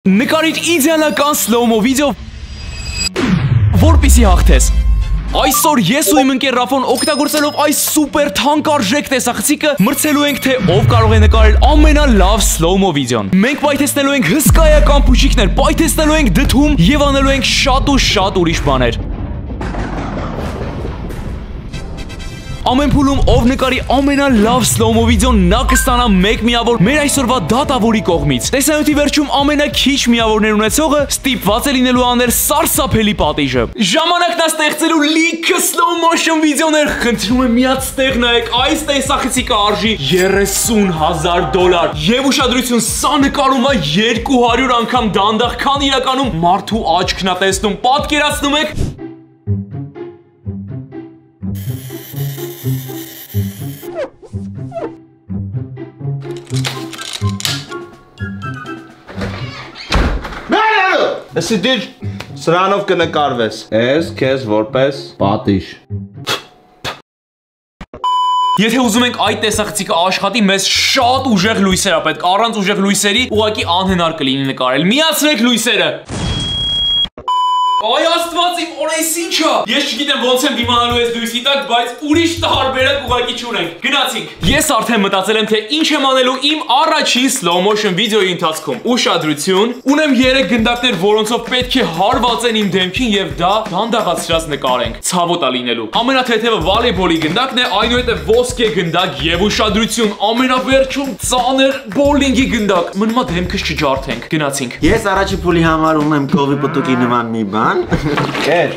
Նկարիչ իդեալական սլոումո վիդեո որպեսզի հաղթես։ Այսօր ես ու իմ ընկեր Ռաֆոն օգտագործելով այս սուպեր թանկարժեք տեսախցիկը մրցելու ենք թե ով կարող է նկարել ամենալավ սլոումո վիդեոն։ Մենք պայթեցնելու ենք հսկայական փուչիկներ, պայթեցնելու ենք դդում եւ անելու ենք շատ ու շատ ուրիշ բաներ։ Ամեն փուլում ով նկարի ամենալավ սլոումո վիդեոն նա կստանա 1 միավոր մեր այսօրվա դատավորի կողմից։ Տեսանյութի վերջում ամենակիչ միավորներ ունեցողը ստիպված է լինելու անել սարսափելի պատիժը։ Ժամանակն է ստեղծելու լիքը slow motion վիդեոներ։ Խնդրում եմ միած ստեղ նայեք, այս տեսախցիկը արժի $30,000 եւ ուշադրություն, սա նկարում է 200 անգամ դանդաղ, քան իրականում մարդու աչքն է տեսնում։ Պատկերացնում եք Εσύ դիջ սրանով կնկարվես, ես քեզ որպես պատիժ։ Եթե ուզում ենք այդ տեսախցիկը աշխատի, մեզ շատ ուժեղ լույսեր է պետք, առանց ուժեղ լույսերի ուղղակի անհնար կլինի նկարել։ Միացրեք լույսերը։ Այ աստված իմ օրես ինչա։ Ես չգիտեմ ոնց եմ դիմանալու այս լույսի տակ, բայց ուրիշ տարբերակ ուղղակի չունենք։ Գնացինք։ Ես արդեն մտածել եմ թե ինչ եմ անելու իմ առաջին slow motion վիդեոյի ընթացքում։ Ուշադրություն, ունեմ 3 գնդակներ, որոնցով պետք է հարվածեն իմ դեմքին եւ դա դանդաղացրած նկարենք։ Ցավոտ է լինելու։ Ամենաթեթևը վոլեյբոլի գնդակն է, այնուհետև ոսկե գնդակ եւ ուշադրություն, ամենավերջում ծանր բոլինգի գնդակ։ Մնում է դեմքս չջարդենք։ Գնացինք։ Ես առաջի փուլի համար ունեմ կովի պտուկի նման մի բան։ Կեր։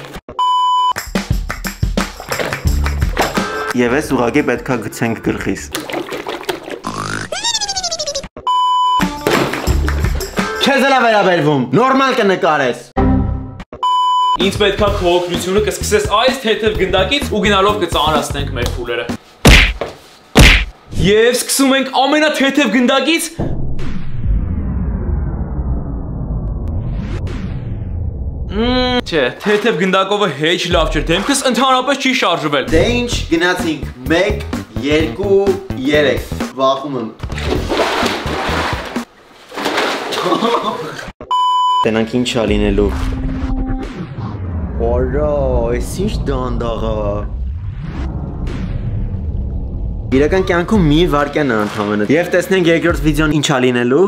Եվ ես ուղղակի պետքա գցենք գլխիս։ Քեզ էլ է վերաբերվում, նորմալ կնկարես։ Ինձ պետքա քո օգնությունը, կսկսես այս թեթև գնդակից ու գնալով կծանրացնենք մեր փուլերը։ Եվ սկսում ենք ամենաթեթև գնդակից։ Չէ, թեթև գնդակովը հեչ լավ չէր, դեմքս ընդհանրապես չի շարժվել։ Դե ինչ, գնացինք 1, 2, 3, վախում եմ։ Տենանք ինչ ա լինելու։ Որա, ես ինչ դանդաղ ա։ Իրական կյանքում մի վարկյան ա ընդհանրապես։ Եվ տեսնենք երկրորդ վիդեոն ինչ ա լինելու։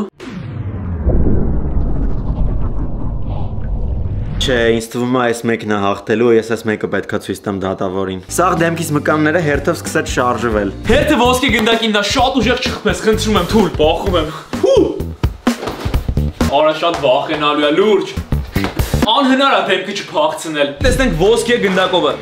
Չէ, ինձ թվում է այս մեկն է հաղթելու, ես այս մեկը պետքա ցույց տամ դատավորին։ Սաղ դեմքիս մկամները հերթով սկսեց շարժվել։ Հերթը ոսկե գնդակին դա շատ ուժեղ չխփես, խնդրում եմ, թույլ, բախում եմ։ Արա շատ վախենալու է, լուրջ։ Անհնար է դեմքը չփախցնել։ Տեսնենք ոսկե գնդակովը։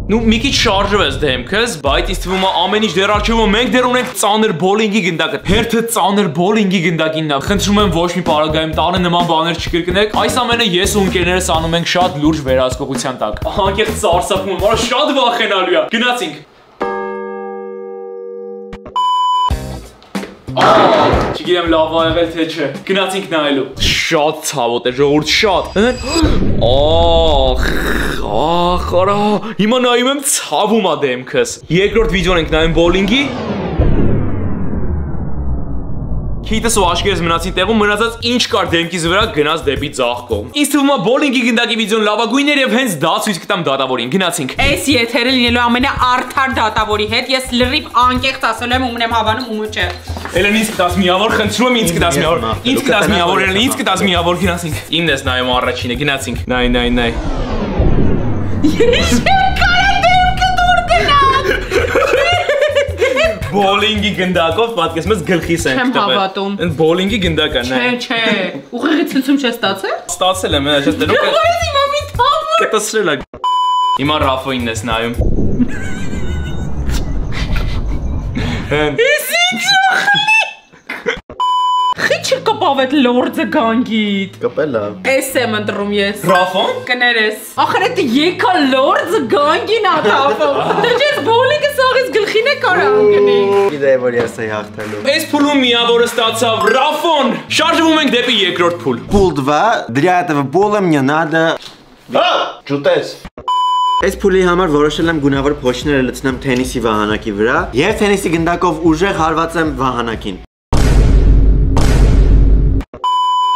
Նու մի քիչ շարժվեց դեմքս, բայց ինձ թվում է ամեն ինչ դեռ առջևում մենք դեռ ունենք ծանր բոլինգի գնդակը։ Հերթը ծանր բոլինգի գնդակինն է։ Խնդրում եմ ոչ մի պարագայում տանը նման բաներ չկրկնեք։ Այս ամենը ես ու ընկերներս անում ենք շատ լուրջ վերահսկողության տակ։ Անկեղծ սարսափում եմ, արա շատ վախենալու է։ Գնացինք։ Չգիտեմ լավ ա եղել թե չէ։ Գնացինք նայելու։ Շատ ցավոտ է, ժողովուրդ, շատ։ Արա, հիմա նայում եմ ցավում ա դեմքս։ Երկրորդ վիդեոն ենք նայում բոլինգի։ Քիթս ու աշկերս մնացին տեղում, մնացած ինչ կար դեմքիս վրա գնաց դեպի ձախ կողմ։ Ինձ թվում է բոլինգի գնդակի վիդեոն լավագույնն էր եւ հենց դա ցույց կտամ դատավորին։ Գնացինք։ Այս եթերը լինելու ամենաարդար դատավորի հետ ես լրիվ անկեղծ ասել եմ ու մնեմ հավանում ու չէ։ Էլեն ինձ կտաս միավոր, խնդրում եմ ինձ կտաս միավոր։ Ինձ կտաս միավոր, Էլեն ինձ կտաս միավոր, գնացինք։ Իմն ես նայում առաջինը, գնացինք։ Նայ։ Ես կարա դեմքը դուր գնալ։ Բոլինգի գնդակով պատկերացնում ես գլխիս են։ Չեմ հավատում։ Ընդ բոլինգի գնդակը, նայ։ Չէ։ Ուղեղի ցնցում չես ստացել։ Ստացել եմ, այո, դեռ Որից իմա մի թափ։ կտեսրել է։ Հիմա Ռաֆոինն ես նայում։ Ես ինչ ուխլի։ Խիչը կպավ այդ լորդը գանգիտ։ Կպել է։ Էս եմ ընտրում ես։ Ռաֆոն։ Կներես։ Ախր էդ եկա լորդը գանգին ա թափում։ Դե ես բոլիկը սաղից գլխին է կարա անգնի։ Գիտեի որ ես էի հաղթելու։ Այս փուլում միավորը ստացավ Ռաֆոն։ Շարժվում ենք դեպի երկրորդ փուլ։ Пул 2, для этого пула мне надо… Հա, ջուտես։ Այս փուլի համար որոշել եմ գունավոր փոշիները լցնեմ թենիսի վահանակի վրա եւ թենիսի գնդակով ուժեղ հարվածեմ վահանակին։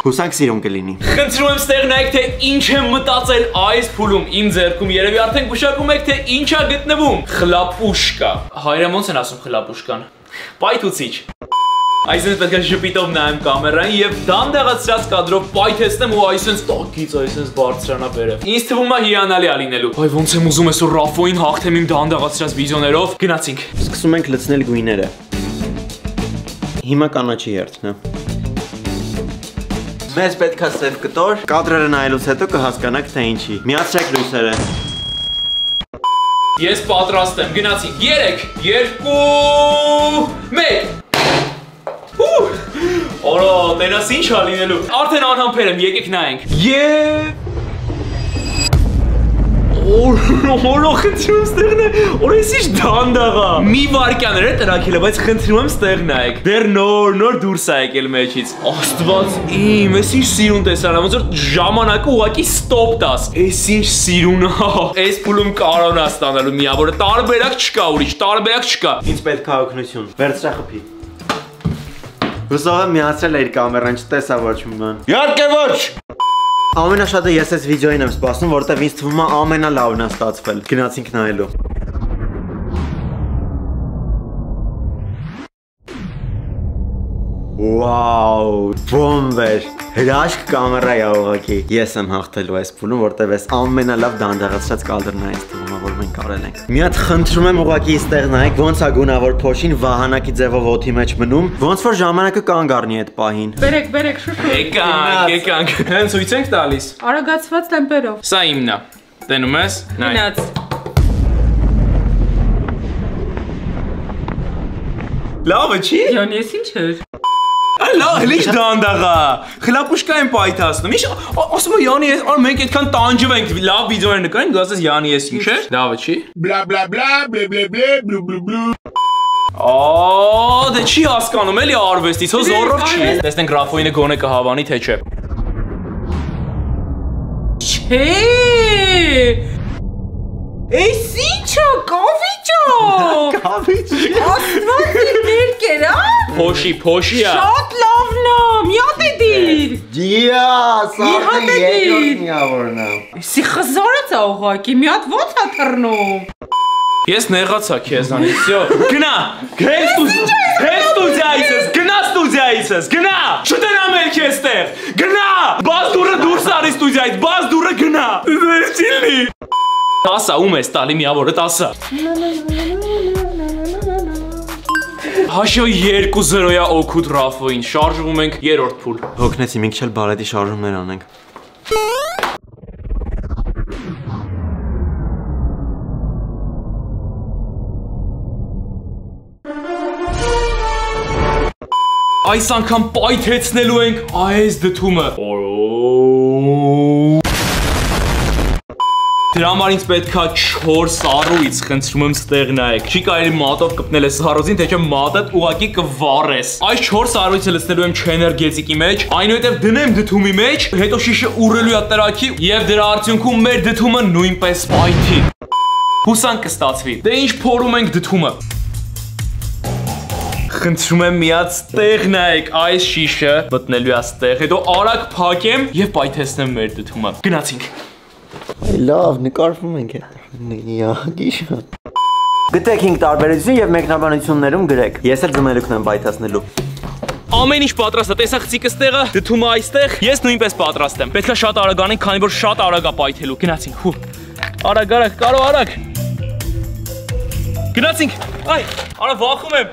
Հուսանք սիրուն կլինի։ Խնդրում եմ ստեղ նայեք, թե ինչ եմ մտածել այս փուլում իմ ձեռքում։ Երևի արդեն գուշակում եք, թե ինչ է գտնվում։ Խլապուշկա։ Հայրեն ոնց են ասում խլապուշկան։ Պայթուցիչ։ Այսինքն պետք է ժպիտով նայեմ կամերային եւ դանդաղացրած կադրով պայթեցնեմ ու այսպես տակից այսպես բարձրանա վերև։ Ինձ թվում է հիանալի է լինելու։ Այ ոնց եմ ուզում այսօր Ռաֆոին հաղթեմ իմ դանդաղացրած վիդեոներով։ Գնացինք։ Սկսում ենք լցնել գույները։ Հիմա կանաչի երթն է։ Մեզ պետք է սև կտոր։ Կադրերը նայելուց հետո կհասկանաք թե ինչի։ Միացրեք լույսերը։ Ես պատրաստ եմ։ Գնացինք։ 3, 2, 1 Օրո, տենաս ինչ ա լինելու։ Արդեն անհամբեր եմ, եկեք նայենք։ Օրո, խնդրում ստեղն է, օր ես ինչ դանդաղ ա։ Մի վարկյան էր տրակել է, բայց խնդրում եմ ստեղ նայեք։ Դեռ նոր դուրս ա եկել մեջից։ Աստված իմ, ես ինչ սիրուն տեսան, ոնց որ ժամանակը ուղղակի ստոպ տաս։ Ես ինչ սիրուն ա։ Այս փուլում կարողանա ստանալու միավորը, տարբերակ չկա ուրիշ, տարբերակ չկա։ Ինձ պետք է օգնություն։ Վերցրա խփի։ Հուսով եմ միացրել է իր կամերան, չտեսա ոչ մի բան։ Իհարկե ոչ։ Ամենաշատը ես այս վիդեոին եմ սպասում, որտեղ ինձ թվում է ամենալավն է ստացվել։ Գնացինք նայելու։ Վաու, բոմբեր։ Հրաշք կամերա է ուղղակի։ Ես եմ հաղթելու այս փուլում, որտեղ ես ամենալավ դանդաղացրած կադրն է ինձ թվում է, որ մենք արել ենք։ Մի հատ խնդրում եմ ուղղակի այստեղ նայեք, ոնց է գունավոր փոշին վահանակի ձևով օդի մեջ մնում, ոնց որ ժամանակը կանգ առնի այդ պահին։ Բերեք, շուշու։ Եկանք։ Հենց ցույց ենք տալիս։ Արագացված տեմպերով։ Սա իմն է։ Տենում ես։ Նայ։ Գնաց։ Լավը չի։ Յան ես ինչ էր։ Լավ, ինչ դանդաղա։ Խլապուշկա եմ պայթացնում։ Ինչ ասում եմ Յանի, մենք այդքան տանջվենք, լավ վիդեոներ նկարենք, դու ասես Յանի ես ինչ է։ Լավը չի։ Բլա բլա բլա բլե բլե բլե բլու բլու բլու։ Դե չի հասկանում էլի արվեստից, հո զորով չի։ Տեսնենք Ռաֆոյինը գոնե կհավանի թե չէ։ Չէ։ Էս ինչա, կավիճա։ Կավիճ։ Աստված ներկեր, ա։ Փոշի է։ Շատ լավն է, մի հատ է դիր։ Դիա, սա երկրորդ միավորն է։ Էսի խզարած է ուղղակի, մի հատ ո՞նց է թռնում։ Ես նեղացա քեզանից, всё։ Գնա, գնա ստուդիայից, գնա։ Չտենամ էլ քեզ տեղ։ Գնա։ Բաց դուրը դուրս արի ստուդիայից, բաց դուրը գնա։ Վերջինի։ Տասա, ում ես տալի միավորը, տասա։ Հաշո 2-0-յա օգուտ Ռաֆոին, շարժվում ենք երրորդ փուլ։ Հոգնեցի, մենք չել բարետի շարժումներ անենք։ Այս անգամ պայթեցնելու ենք այս դդումը։ Դրա համար ինձ պետքա 4 սառույց, խնդրում եմ ստեղ նայեք։ Չի կարելի մատով կպնել այս սառույցին, թե չէ մատդ ուղղակի կվառես։ Այս 4 սառույցը լցնելու եմ չէներգետիկի մեջ, այնուհետև դնեմ դդումի մեջ, հետո շիշը ուռելու է տրաքի եւ դրա արդյունքում մեր դդումը նույնպես պայթի։ Հուսանք կստացվի։ Դե ինչ փորում ենք դդումը։ Խնդրում եմ միած ստեղ նայեք, այս շիշը մտնելու է ստեղ, հետո արագ փակեմ եւ պայթեցնեմ մեր դդումը։ Գնացինք։ Լավ, նկարվում ենք գիշը։ Գտեք 5 տարբերություն եւ մեկնաբանություններում գրեք։ Ես էլ ձմերուկն եմ պայթացնելու։ Ամեն ինչ պատրաստ է, տեսախցիկը ստեղը, դդումը այստեղ, ես նույնպես պատրաստ եմ։ Պետք է շատ արագ անենք, քանի որ շատ արագ է պայթելու։ Գնացինք, հու։ Արագ, կարո արագ։ Գնացինք։ Այ, արա վախում եմ։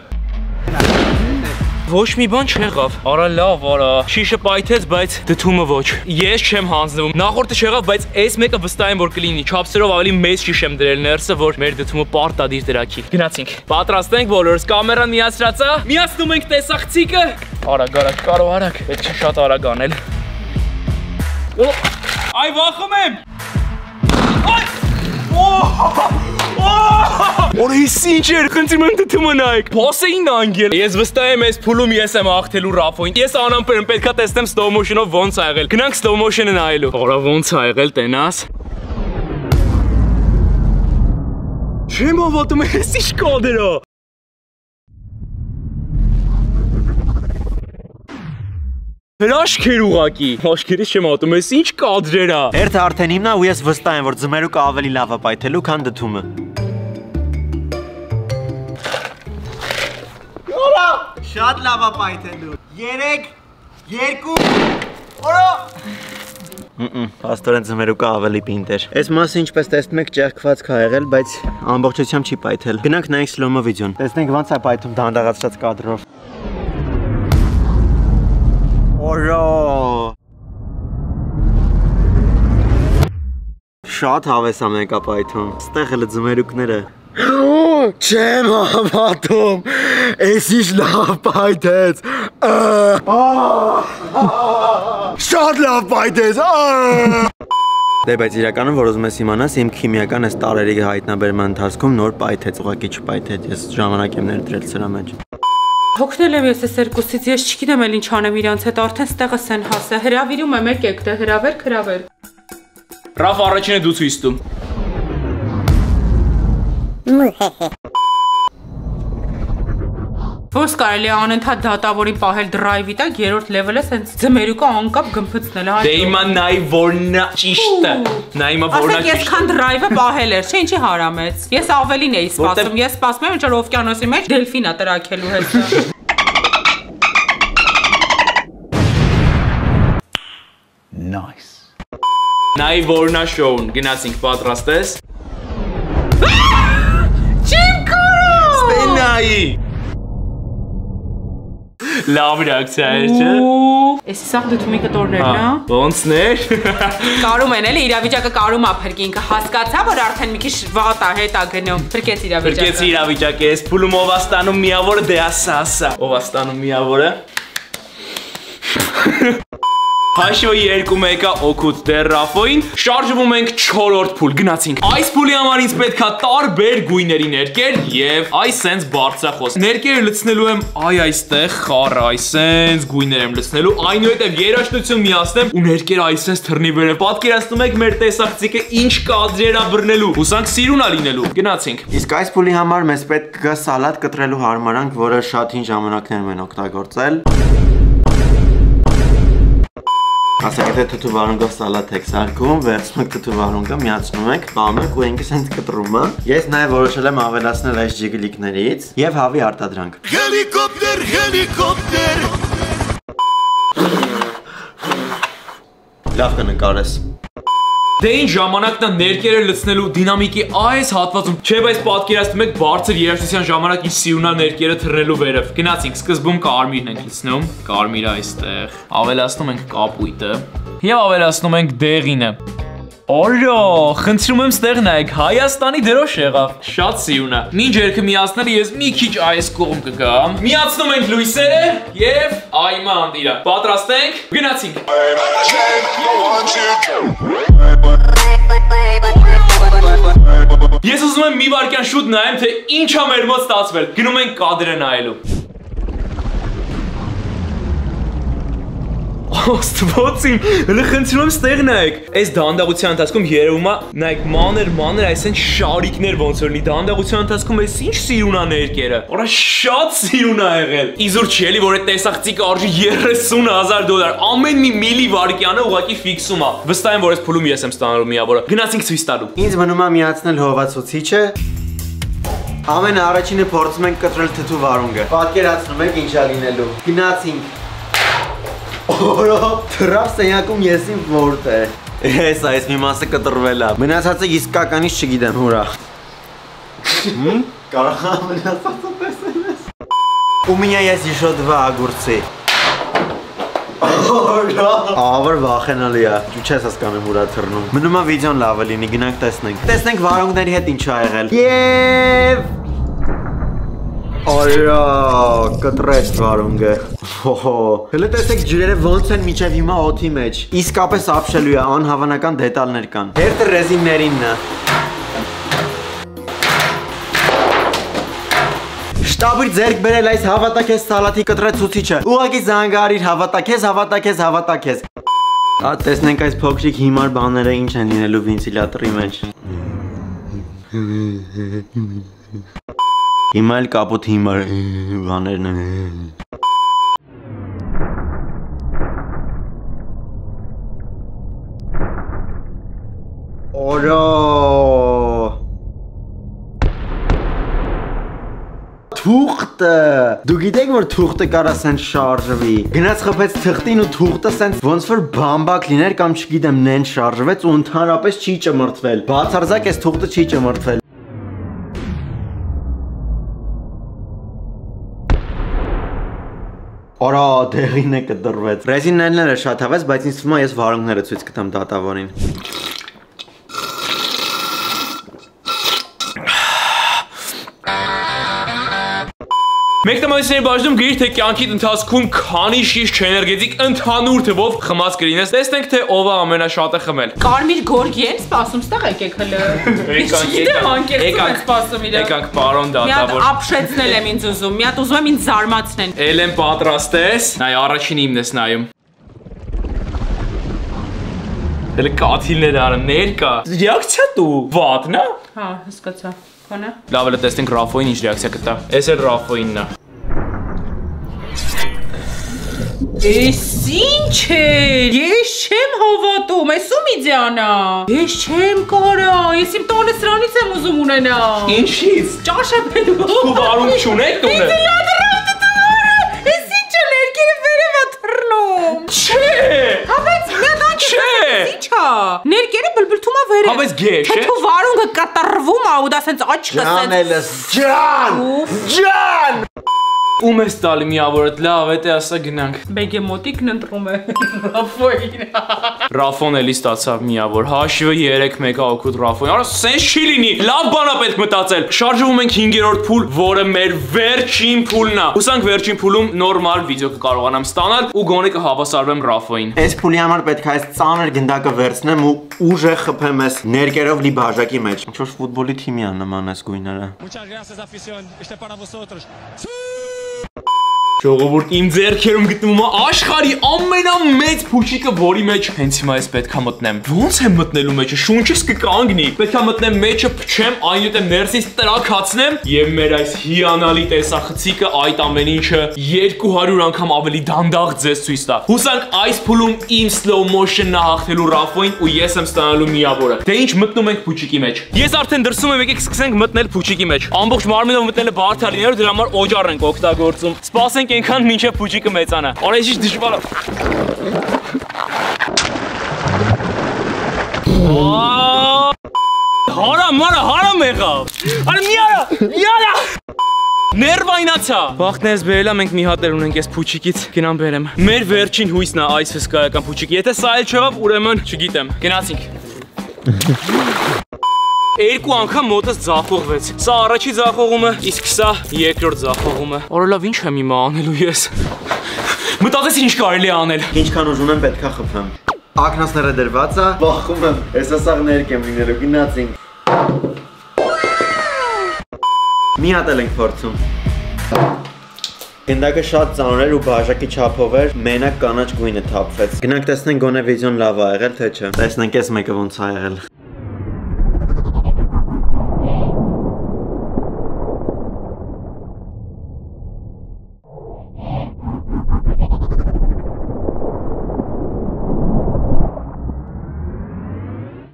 Ոչ մի բան չեղավ, արա լավ, արա, շիշը պայթեց, բայց դդումը ոչ։ Ես չեմ հանձնվում, նախորդը չեղավ, բայց այս մեկը վստահ եմ, որ կլինի, չափսերով ավելի մեծ շիշ եմ դրել ներսը, որ մեր դդումը պարտադիր դրակի։ Գնացինք, պատրաստ ենք բոլորս, կամերան միացրած է, միացնում ենք տեսախցիկը։ Արագ, կարո արագ, պետք է շատ արագ անել։ Այ վախում եմ։ Օրես ինչ էր, խնդրում եմ դդումը նայեք։ Փոսեին անգել։ Ես վստահ եմ այս փուլում ես եմ հաղթելու Ռաֆոին։ Ես անամպեր եմ, պետքա տեսնեմ slow motion-ով ոնց ա եղել։ Գնանք slow motion-ը նայելու։ Օրա ոնց ա եղել, տենաս։ Չեմ հավատում, ես ինչ կադր ա։ Հրաշքեր ուղակի։ Աշկերտից չեմ ատում, ես ինչ կադրեր է։ Հերթը արդեն հիմնա ու ես վստահ եմ, որ ձմերուկը ավելի լավ է պայթելու, քան դդումը։ Շատ լավ է պայթելու։ 3, 2, օրո։ Աստորեն ձմերուկը ավելի պինդ էր։ Այս մասը ինչպես տեսնում եք ճեղքված կա եղել, բայց ամբողջությամբ չի պայթել։ Գնանք նայենք սլոմո վիդեոն։ Տեսնենք ոնց է պայթում դանդաղացած կադրով։ Օրո։ Շատ հավես է մեկա պայթում։ Ստեղ հələ ձմերուկները։ Չեմ հավատում, ես ինչ լավ պայթեց, շատ լավ պայթեց, դե բայց իրականում որ ուզում ես իմանաս իմ քիմիական այս տարերի հայտնաբերման ընթացքում նոր պայթեց, ուղղակի չպայթեց, ես ժամանակ եմ ներդրել սրա մեջ։ Հոգնել եմ ես այս երկուսից, ես չգիտեմ էլ ինչ անեմ իրանց հետ, արդեն ստեղս են հասը, հրավիրում եմ եկեք, դե հրավեր։ Ռաֆ առաջինը դու ցույց տում։ Ոնց կարելի է անընդհատ դատավորի պահել դրայվի տակ, երրորդ լևելը սենց ձմերուկը անկապ գմփցնել, Դե հիմա նայ որնա ճիշտը։ Նայ հիմա որնա ճիշտը։ Ասեք այսքան դրայվը պահել էր, չէ՞ ինչի հարամեց։ Ես ավելին էի սպասում, ես սպասում եմ ինչ-որ օվկիանոսի մեջ դելֆին է տրաքելու հետ։ Nice. Նայ որնա շոուն, գնացինք պատրաստ ես։ Չեմ կարող։ Ստենայի։ Լավ ռեակցիա է, չէ՞։ Էս սաղ դու կտորներն է։ Ոնցներ։ Կարում են էլի իրավիճակը կարում է փրկի ինքը հասկացա որ արդեն մի քիչ վատ է հետ է գնում փրկեց իրավիճակը։ Փրկեց իրավիճակը, ես փուլում ով աստանում միավորը դե ասա։ Ով աստանում միավորը։ Հաշվի 2-1-ը օգուտ դեռ Ռաֆոին, շարժվում ենք 4-րդ փուլ, գնացինք։ Այս փուլի համար ինձ պետքա տարբեր գույների ներկեր եւ այս սենց բարձրախոս։ Ներկերը լցնելու եմ այստեղ խառը, այս սենց գույներ եմ լցնելու, այնուհետեւ երաժշտություն միացնեմ ու ներկերը այս սենց թռնի վերև։ Պատկերացնում եք մեր տեսախցիկը ինչ կադրեր է բռնելու։ Հուսանք սիրուն է լինելու։ Գնացինք։ Իսկ այս փուլի համար մեզ պետք կգա սալատ կտրելու հարմարանք, որը շատ հին ժամանակներում են օգտագործել։ Ասեք եթե թթու վարունգով սալատ եք սարքում, վերցնում եք թթու վարունգը, միացնում եք, բամ եք ու ինքը սենց կտրում է։ Ես նաև որոշել եմ ավելացնել այս ջիգլիկներից եւ հավի արտադրանք։ Հելիկոպտեր։ Լավ կնկարես։ Դե ինչ ժամանակն է ներկերը լցնելու դինամիկի այս հատվածում, չէ՞ բայց պատկերացնում եք բարձր երաժշտության ժամանակ ինչ սիրունա ներկերը թռնելու վերև։ Գնացինք, սկզբում կարմիրն ենք լցնում, կարմիրը այստեղ, ավելացնում ենք կապույտը եւ ավելացնում ենք դեղինը։ Օրո, խնդրում եմ ստեղ նայեք, Հայաստանի դրոշ եղավ, շատ սիրուն է։ Մինչ երգը միացնելը ես մի քիչ այս կողմ կգամ։ Միացնում ենք լույսերը եւ այմա անդիրա։ Պատրաստ ենք, գնացինք։ Ես ուզում եմ մի վարքյան շուտ նայեմ, թե ինչ է մեր մոտ ստացվել։ Գնում ենք կադրը նայելու։ Աստվածիմ, հələ խնդրում եմ ստեղ նայեք։ Այս դանդաղության ընթացքում երևում է, նայեք մանր այսինքն շարիկներ ոնց որ լինի դանդաղության ընթացքում էս ինչ սիրուն է ներկերը։ Որա շատ սիրուն է եղել։ Իզուր չի էլի որ այդ տեսախցիկը արժի $30,000։ Ամեն մի միլի վարկյանը ուղղակի ֆիքսում է։ Վստահ եմ որ այս փուլում ես եմ ստանալու միավորը։ Գնացինք ցույց տալու։ Ինձ մնում է միացնել հովացուցիչը։ Ամենաառաջինը փորձում ենք կտրել թթու վարունգը։ Պատկերացնում եք ինչ է լինելու։ Գնացինք։ Օրո, թրավ սենյակում եսին որտ է։ Այս մի մասը կտրվել է։ Մնացածը իսկականից չգիտեմ, հուրա։ Կարող է մնացածը տեսնել ես։ У меня есть еще 2 огурцы։ Օրո, ավոր վախենալի է։ Դու չես հասկանում ուրա թռնում։ Մնում է վիդեոն լավը լինի, գնանք տեսնենք։ Տեսնենք վարունգների հետ ինչ ա եղել։ Եվ Օրո, կտրեց վարունգը։ Հələ տեսեք ջրերը ոնց են միջև հիմա օդի մեջ։ Իսկապես ապշելու է, անհավանական դետալներ կան։ Հերթը ռեզիններինն է։ Շտաբիր ձերք բերել այս հավատակեզ սալատի կտրեցուցիչը։ Ուղղակի զանգարիր հավատակեզ։ Տեսնենք այս փոքրիկ հիմար բաները ինչ են լինելու վենտիլյատորի մեջ։ Հիմա էլ կապոտ հիմար բաներն են։ Օրո Թուղթը Դու գիտեք որ թուղթը կարա սենց շարժվի Գնաց խփեց թղթին ու թուղթը սենց ոնց որ բամբակ լիներ կամ չգիտեմ նենց շարժվեց ու ընդհանրապես չի ճմրթվել Բացարձակ էս թուղթը չի ճմրթվել Արա դեղին է կդրվեց Ռեզիններները շատ հավես, բայց ինձ թվում է ես վարունգները ցույց կտամ դատավորին Մեկտամասների բաժնում գրիր, թե կյանքիդ ընթացքում քանի շիշ չէներգետիկ ընդհանուր թվով խմած կլինես, տեսնենք թե ով է ամենաշատը խմել։ Կարմիր գորգի են սպասում, ստեղ եկեք հլը։ Եկանք պարոն դատավոր։ Մի հատ ապշեցնել եմ ինձ ուզում, մի հատ ուզում եմ ինձ զարմացնեն։ Էլեն պատրաստ ես։ Նայ առաջին իմն ես նայում։ Հələ կաթիլներ արը ներկա։ Ռեակցիա դու վատնա։ Հա, հասկացա։ Քոնը։ Լավ է տեսնենք Ռաֆոին ինչ ռեակցիա կտա։ Էս էլ Ռաֆոինն է։ Էս ինչ է։ Ես չեմ հավատում, էս ում իդեանա։ Ես չեմ կարա, ես իմ տոնը սրանից եմ ուզում ունենալ։ Ինչից։ Ճաշը բերու։ Դու վարում չունեք տունը։ Էս ինչ է ներքերը վերև է թռնում։ Չէ։ Հավեց մի հատ ինչ է։ Ներքերը բլբլթում է վերև։ Հավես գեշ է։ Թե դու վարունգը կատարվում է ու դա սենց աչքը սենց։ Ջանելս, ջան Ում ես տալի միավորդ, լավ, էտե ասա գնանք։ Բեգեմոտիկն ընտրում է Ռաֆոին։ Ռաֆոն էլի ստացավ միավոր, հաշվը 3-1 օգուտ Ռաֆոին, արա սենց չի լինի, լավ բան է պետք մտածել։ Շարժվում ենք 5-րդ փուլ, որը մեր վերջին փուլն է։ Հուսանք վերջին փուլում նորմալ վիդեո կկարողանամ ստանալ ու գոնե կհավասարվեմ Ռաֆոին։ Այս փուլի համար պետք է այս ծանր գնդակը վերցնեմ ու ուժեղ խփեմ այս ներկերով լի բաժակի մեջ։ Ինչ որ ֆուտբոլի թիմի նման այս գույները։ Ժողովուրդ իմ ձեռքերում գտնվում է աշխարհի ամենամեծ փուչիկը, որի մեջ հենց հիմա ես պետքա մտնեմ։ Ոնց եմ մտնելու մեջը, շունչս կկանգնի։ Պետքա մտնեմ մեջը, փչեմ, այն ուտեմ ներսից տրաքացնեմ եւ մեր այս հիանալի տեսախցիկը այդ ամեն ինչը 200 անգամ ավելի դանդաղ ձեզ ցույց տա։ Հուսանք այս փուլում իմ slow motion-ն հաղթելու Ռաֆոին ու ես եմ ստանալու միավորը։ Դե ինչ մտնում ենք փուչիկի մեջ։ Ես արդեն դրսում եմ, եկեք սկսենք մտնել փուչիկի մեջ։ Ամբողջ մարմինով մտնելը բարդ է լինելու, դրա համար օջառ ենք օգտագործում։ Սպասենք այնքան մինչև փուչիկը մեծանա։ Արա ինչ դժվար է։ Հարամ եղավ։ Արա մի արա։ Ներվայնացա։ Վախտնես բերելա, մենք մի հատ էլ ունենք այս փուչիկից, գնամ բերեմ։ Մեր վերջին հույսն է այս հսկայական փուչիկը։ Եթե սա էլ չեղավ, ուրեմն չգիտեմ։ Գնացինք։ Երկու անգամ մոտս ձախողվեց։ Սա առաջի ձախողումը, իսկ սա երկրորդ ձախողումը։ Օրը լավ, ինչ եմ հիմա անելու ես։ Մտածեցի ինչ կարելի է անել։ Ինչքան ուժ ունեմ պետքա խփեմ։ Ակնասները դրված է, բախում եմ։ Հեսա սաղ ներք եմ լինելու, գնացինք։ Մի հատ էլ ենք փորձում։ Գնդակը շատ ծանր էր ու բաժակի չափով էր, մենակ կանաչ գույնը թափվեց։ Գնանք տեսնենք գոնե վիդեոն լավ ա եղել, թե չէ։ Տեսնենք այս մեկը ոնց ա եղել։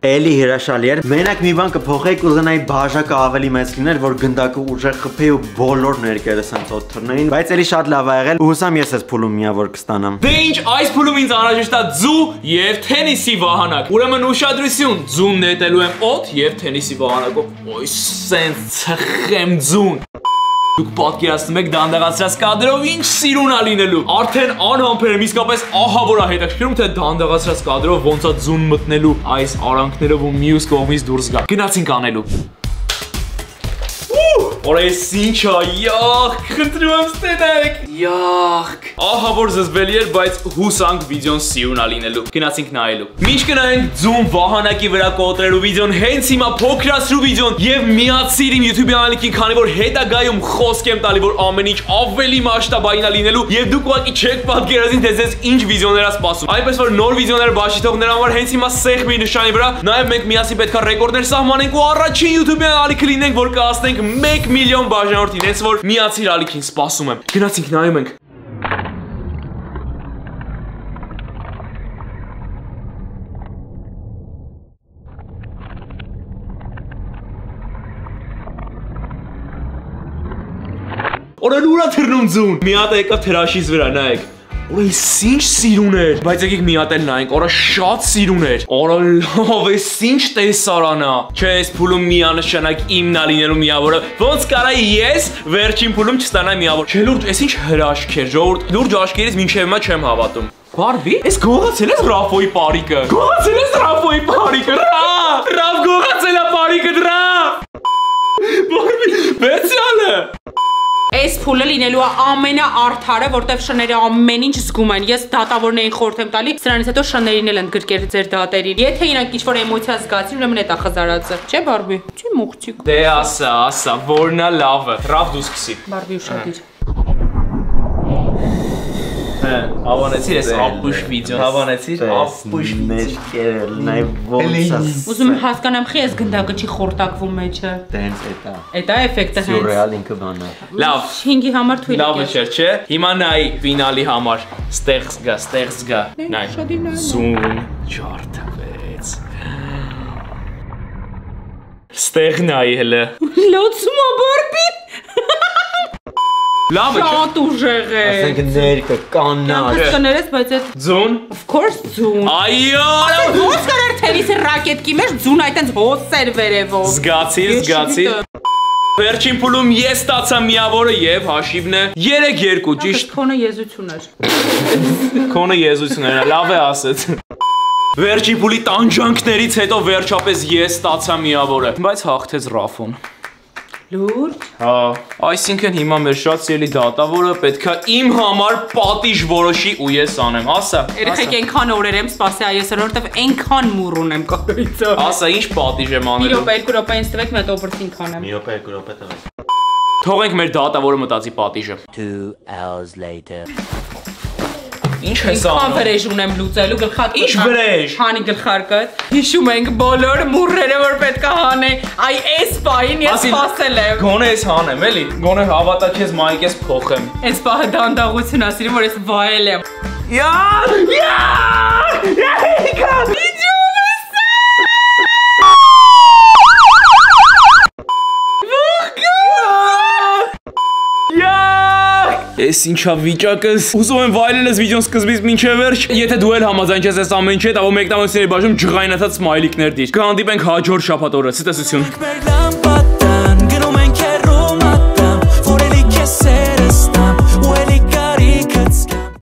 Էլի հրաշալի էր։ Մենակ մի բան կփոխեի, կուզենայի բաժակը ավելի մեծ լիներ, որ գնդակը ուժեղ խփեի ու բոլոր ներկերը սենց օդ թռնեին, բայց էլի շատ լավ ա եղել ու հուսամ ես այս փուլում միավոր կստանամ։ Դե ինչ, այս փուլում ինձ անհրաժեշտ է ձու եւ թենիսի վահանակ։ Ուրեմն ուշադրություն, ձուն նետելու եմ օդ եւ թենիսի վահանակով։ Ոյ, սենց ցխեմ ձուն։ Դուք պատկերացնում եք դանդաղացրած կադրով ինչ սիրուն է լինելու։ Արդեն անհամբեր եմ, իսկապես ահա որ է հետաքրքրում, թե դանդաղացրած կադրով ոնց է ձուն մտնելու այս արանքներով ու մյուս կողմից դուրս գա։ Գնացինք անելու։ Օր այս ինչ է, յախ, խնդրում եմ ստենեք, յախ։ Ահա որ զզվելի էր, բայց հուսանք վիդեոն սիրուն է լինելու։ Գնացինք նայելու։ Մինչ գնայինք ձուն վահանակի վրա կոտրելու վիդեոն, հենց հիմա փոքրացրու վիդեոն եւ միացիր իմ YouTube ալիքին, քանի որ հետագայում խոսք եմ տալի, որ ամեն ինչ ավելի մասշտաբային է լինելու եւ դուք ուղղակի չեք պատկերացնի, թե ձեզ ինչ վիդեոներ ա սպասում։ Այնպես որ նոր վիդեոներ բաշխի թողնելու համար հենց հիմա սեղմ մի նշանի վրա, նաեւ մենք միասին պետքա ռեկորդներ սահմանենք ու առաջին YouTube ալիքը լինենք, որ կհասնենք 1 միլիոն բաժանորդին, հենց որ միացիր ալիքին սպասում եմ։ Գնացինք նայում ենք։ Օր լուրա թռնում ձուն։ Մի հատ եկավ թրաշից վրա, նայեք։ Օր էս ինչ սիրուն էր։ Բայց եկեք մի հատ էլ նայենք, օր շատ սիրուն էր։ Օր լավ, էս ինչ տեսարան է։ Չէ, այս փուլում միանշանակ իմն է լինելու միավորը։ Ոնց կարա ես վերջին փուլում չստանամ միավոր։ Չէ, լուրջ, էս ինչ հրաշք էր, ժողովուրդ։ Լուրջ աշկերից մինչև հիմա չեմ հավատում։ Բարբի, ես գողացել ես Ռաֆոյի պարիկը։ Գողացել ես Ռաֆոյի պարիկը։ Ռաֆ գողացել է պարիկը դրա։ Բարբի, բեցյալը։ Այս փուլը լինելու է ամենաարդարը, որտեվ շները ամեն ինչ զգում են։ Ես դատավորներին խորհուրդ եմ տալի, սրանից հետո շներին էլ ընդգրկել ձեր դատերին։ Եթե իրանք ինչ-որ էմոցիա զգացին, ուրեմն էտա խզարածը։ Չէ, Բարբի։ Չի մուղջիկ։ Դե ասա, որն է լավը։ Ռաֆ դու սկսի։ Բարբի ուշադիր։ Հավանեցիր ես ապուշ վիդեոն, հավանեցիր ապուշ մեջքերը նայ ոնց է։ Ուզում եմ հասկանամ, խի ես գնդակը չի խորտակվում մեջը։ Տենց էտա։ Էտա էֆեկտը հենց։ Սյուրռեալ ինքը բանա։ Լավ։ 5-ի համար թույլ Լավը չէր, չէ։ Հիմա նայ ֆինալի համար։ Ստեղ զգա։ Նայ։ Զուն 4-6։ Ստեղ նայ հələ։ Լոցում է Բարբի։ Լավը չէ։ Շատ ուժեղ է։ Ասենք ներկը կանար։ Կներես, բայց այդ Ձուն։ of course ձուն։ Այո։ Ոնց կարար թենիսի ռակետկի մեջ ձուն այտենց հոսեր վերևով։ Զգացիր։ Վերջին փուլում ես ստացա միավորը եւ հաշիվն է 3-2, ճիշտ։ Քոնը եզություն էր։ Քոնը եզություն էր, լավ է ասեց։ Վերջին փուլի տանջանքներից հետո վերջապես ես ստացա միավորը, բայց հաղթեց Ռաֆոն։ Լուրջ։ Հա, այսինքն հիմա մեր շատ սիրելի դատավորը պետքա իմ համար պատիժ որոշի ու ես անեմ, ասա։ Երեխեք այնքան օրեր եմ սպասի այեսը, որովհետև այնքան մուռ ունեմ կարույցը։ Ասա, ինչ պատիժ եմ Մի անելու։ րոպե, 2 րոպե ինձ տվեք, մի հատ օբրտինգ անեմ։ Մի րոպե, 2 րոպե տվեք։ Թողենք մեր դատավորը մտածի պատիժը։ 2 hours later. Ինչ ես Ինչքան անում։ վրեժ ունեմ լուծելու գլխատ։ Ինչ վրեժ։ Հանի գլխարկդ։ Հիշում ենք բոլոր մուրրերը, որ պետք է հանեի։ Այ այս պահին ես սպասել եմ։ Գոնե ես հանեմ, էլի։ Գոնե հավատա քեզ մայք ես փոխեմ։ Այս պահը դանդաղություն ասիրի, որ ես վայել եմ։ Ես ինչա վիճակս։ Ուզում եմ վայելել ես վիդեոն սկզբից մինչև վերջ։ Եթե դու էլ համաձայն ես այս ամեն ինչի հետ, ապա մեկնամասների բաժնում ջղայնացած սմայլիկներ դիր։ Կհանդիպենք հաջորդ շաբաթ օրը։ Ցտեսություն։